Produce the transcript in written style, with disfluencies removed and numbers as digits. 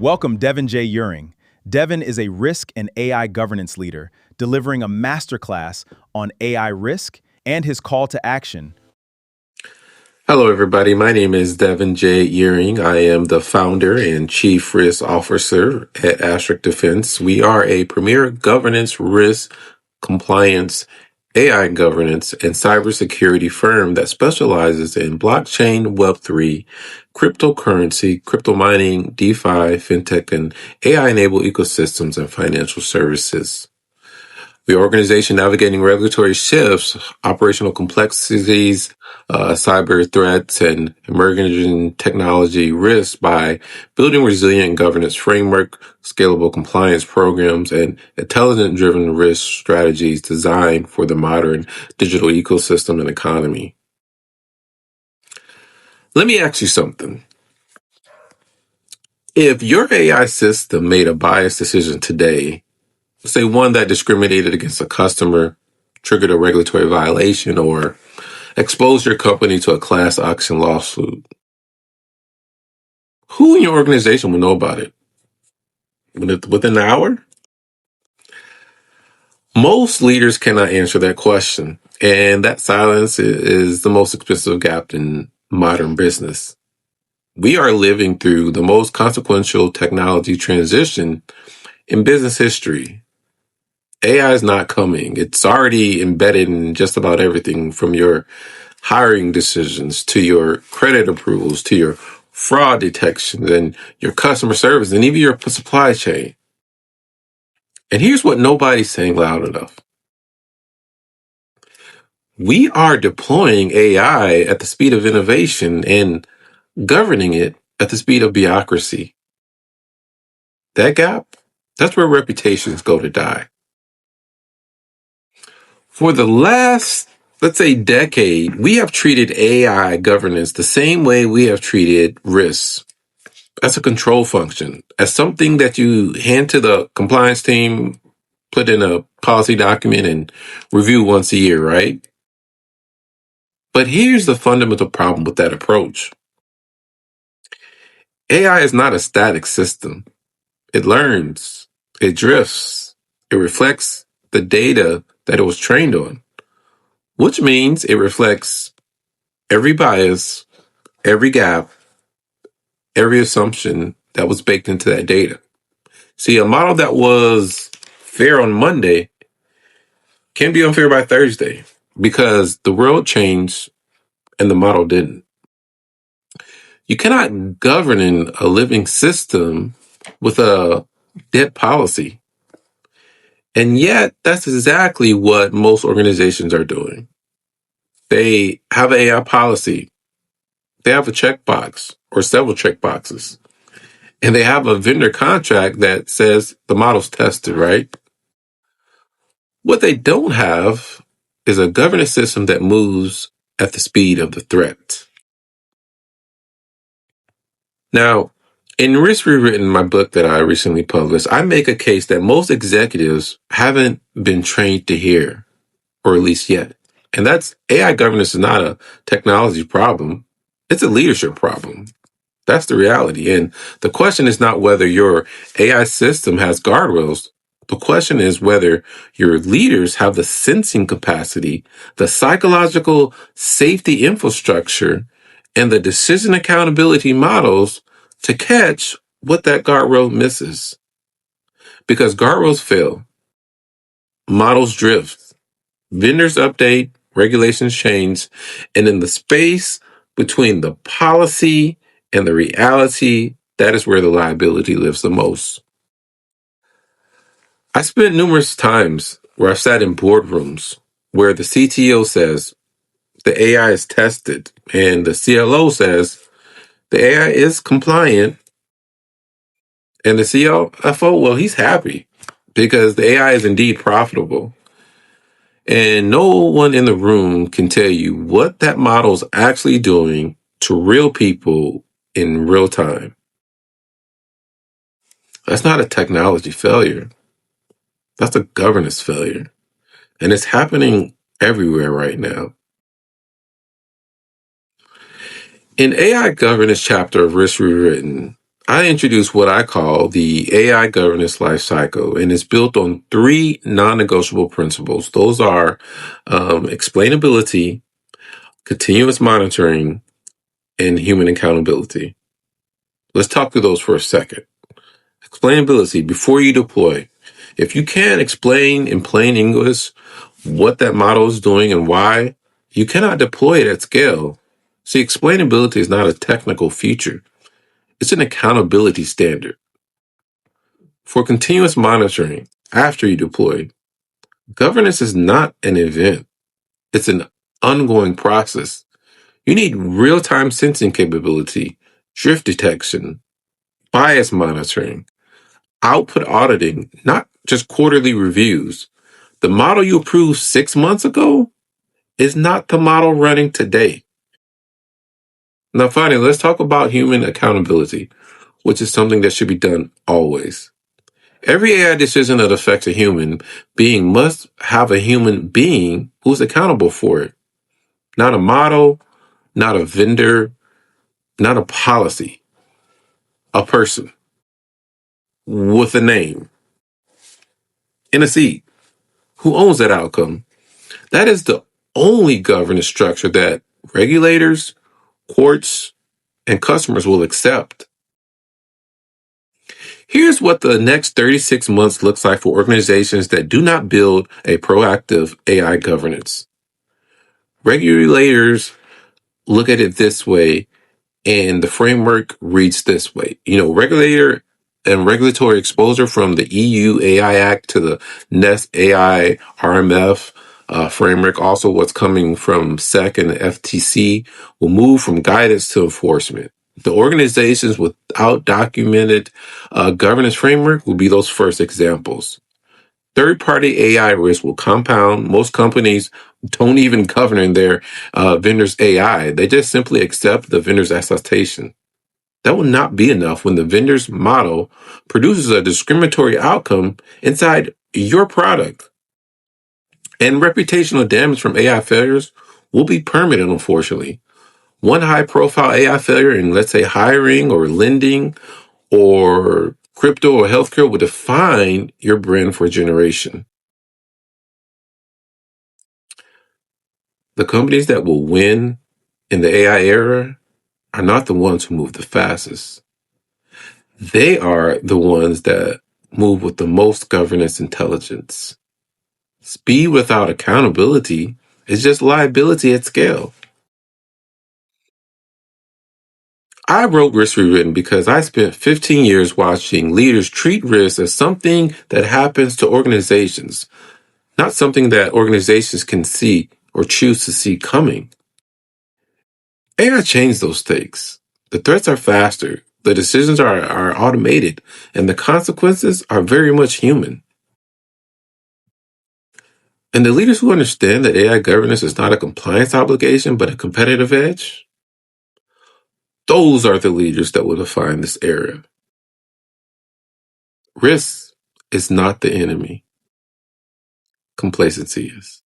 Welcome, Devon J. Euring. Devon is a risk and AI governance leader, delivering a masterclass on AI risk and his call to action. Hello, everybody. My name is Devon J. Euring. I am the founder and chief risk officer at Asterisk Defense. We are a premier governance, risk, compliance, AI governance, and cybersecurity firm that specializes in blockchain, Web3, cryptocurrency, crypto mining, DeFi, fintech, and AI-enabled ecosystems and financial services. The organization navigating regulatory shifts, operational complexities, cyber threats, and emerging technology risks by building resilient governance framework, scalable compliance programs, and intelligent-driven risk strategies designed for the modern digital ecosystem and economy. Let me ask you something. If your AI system made a biased decision today, say one that discriminated against a customer, triggered a regulatory violation, or exposed your company to a class action lawsuit, who in your organization would know about it? Within an hour? Most leaders cannot answer that question, and that silence is the most expensive gap in modern business. We are living through the most consequential technology transition in business history. AI is not coming. It's already embedded in just about everything from your hiring decisions to your credit approvals to your fraud detection and your customer service and even your supply chain. And here's what nobody's saying loud enough. We are deploying AI at the speed of innovation and governing it at the speed of bureaucracy. That gap, that's where reputations go to die. For the last, let's say, decade, we have treated AI governance the same way we have treated risks, as a control function, as something that you hand to the compliance team, put in a policy document, and review once a year, right? But here's the fundamental problem with that approach. AI is not a static system. It learns, it drifts, it reflects the data that it was trained on, which means it reflects every bias, every gap, every assumption that was baked into that data. See, a model that was fair on Monday can be unfair by Thursday because the world changed and the model didn't. You cannot govern in a living system with a dead policy. And yet, that's exactly what most organizations are doing. They have an AI policy, they have a checkbox or several checkboxes, and they have a vendor contract that says the model's tested, right? What they don't have is a governance system that moves at the speed of the threat. Now, in Risk Rewritten, my book that I recently published, I make a case that most executives haven't been trained to hear, or at least yet. And that's AI governance is not a technology problem. It's a leadership problem. That's the reality. And the question is not whether your AI system has guardrails. The question is whether your leaders have the sensing capacity, the psychological safety infrastructure, and the decision accountability models to catch what that guardrail misses. Because guardrails fail, models drift, vendors update, regulations change, and in the space between the policy and the reality, that is where the liability lives the most. I spent numerous times where I've sat in boardrooms where the CTO says the AI is tested and the CLO says the AI is compliant, and the CFO, well, he's happy because the AI is indeed profitable. And no one in the room can tell you what that model's actually doing to real people in real time. That's not a technology failure. That's a governance failure. And it's happening everywhere right now. In AI governance chapter of Risk Rewritten, I introduce what I call the AI governance life cycle, and it's built on three non-negotiable principles. Those are explainability, continuous monitoring, and human accountability. Let's talk through those for a second. Explainability before you deploy. If you can't explain in plain English what that model is doing and why, you cannot deploy it at scale. See, explainability is not a technical feature. It's an accountability standard. For continuous monitoring after you deploy, governance is not an event. It's an ongoing process. You need real-time sensing capability, drift detection, bias monitoring, output auditing, not just quarterly reviews. The model you approved 6 months ago is not the model running today. Now, finally, let's talk about human accountability, which is something that should be done always. Every AI decision that affects a human being must have a human being who's accountable for it. Not a model, not a vendor, not a policy. A person with a name in a seat who owns that outcome. That is the only governance structure that regulators, courts, and customers will accept. Here's what the next 36 months looks like for organizations that do not build a proactive AI governance. Regulators look at it this way, and the framework reads this way. Regulator and regulatory exposure from the EU AI Act to the NEST AI RMF framework, also what's coming from SEC and the FTC, will move from guidance to enforcement. The organizations without documented governance framework will be those first examples. Third-party AI risk will compound. Most companies don't even govern their vendor's AI. They just simply accept the vendor's attestation. That will not be enough when the vendor's model produces a discriminatory outcome inside your product. And reputational damage from AI failures will be permanent, unfortunately. One high-profile AI failure in, let's say, hiring or lending or crypto or healthcare will define your brand for a generation. The companies that will win in the AI era are not the ones who move the fastest. They are the ones that move with the most governance intelligence. Speed without accountability is just liability at scale. I wrote Risk Rewritten because I spent 15 years watching leaders treat risk as something that happens to organizations, not something that organizations can see or choose to see coming. AI changed those stakes. The threats are faster, the decisions are automated, and the consequences are very much human. And the leaders who understand that AI governance is not a compliance obligation, but a competitive edge, those are the leaders that will define this era. Risk is not the enemy. Complacency is.